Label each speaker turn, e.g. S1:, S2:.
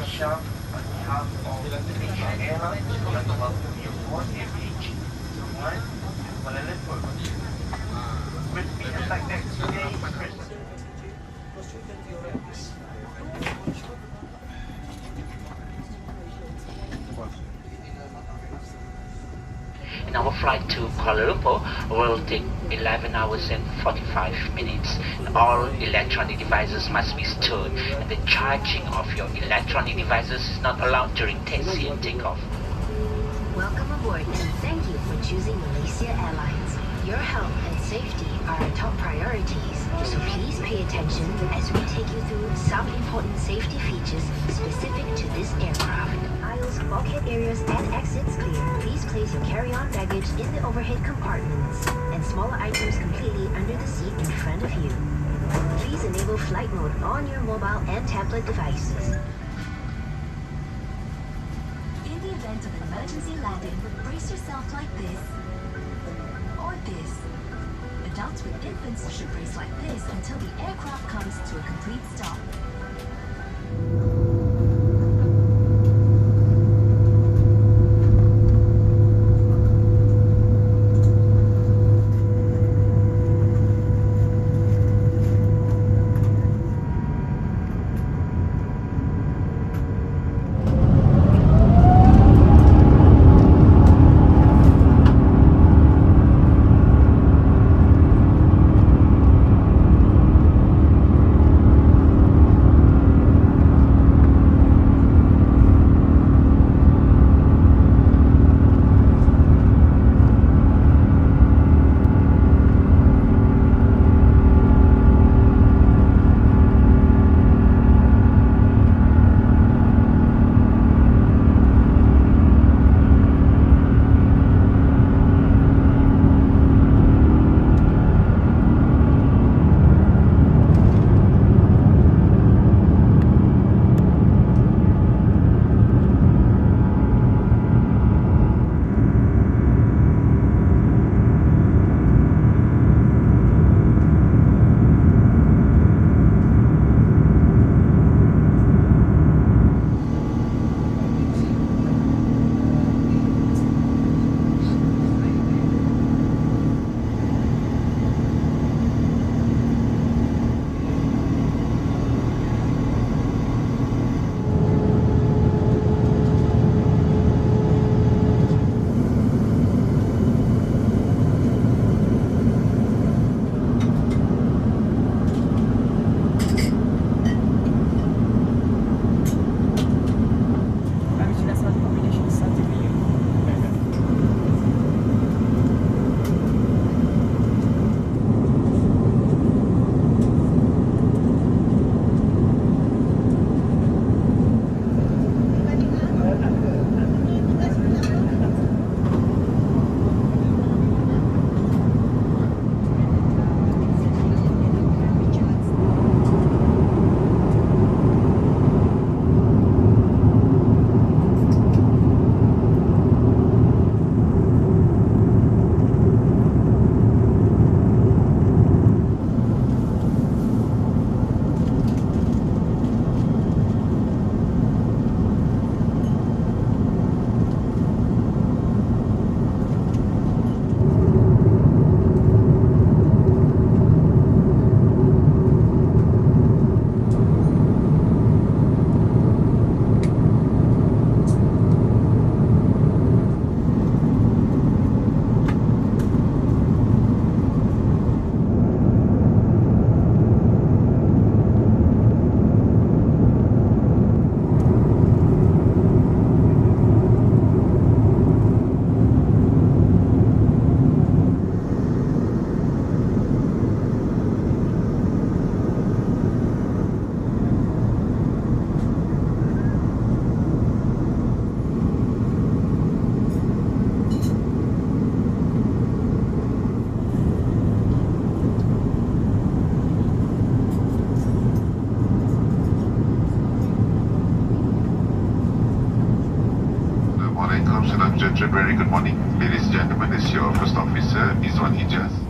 S1: Malaysia, on behalf of Malaysia Airlines, we would like to welcome you aboard MALAYSIA to Kuala Lumpur. With me at flight deck today is Chris.
S2: And our flight to Kuala Lumpur will take 11 hours and 45 minutes. All electronic devices must be stored, and the charging of your electronic devices is not allowed during taxi and takeoff.
S3: Welcome aboard and thank you for choosing Malaysia Airlines. Your health and safety are our top priorities, so please pay attention as we take you through some important safety features specific to this aircraft. Aisles, bulkhead areas and exits clear. Please place your carry-on baggage in the overhead compartments and smaller items completely under the seat in front of you. Please enable flight mode on your mobile and tablet devices.
S4: In the event of an emergency landing, brace yourself like this or this. Adults with infants should brace like this until the aircraft comes to a complete stop.
S5: Very good morning, ladies and gentlemen. This is your first officer, Izwan Hijaz.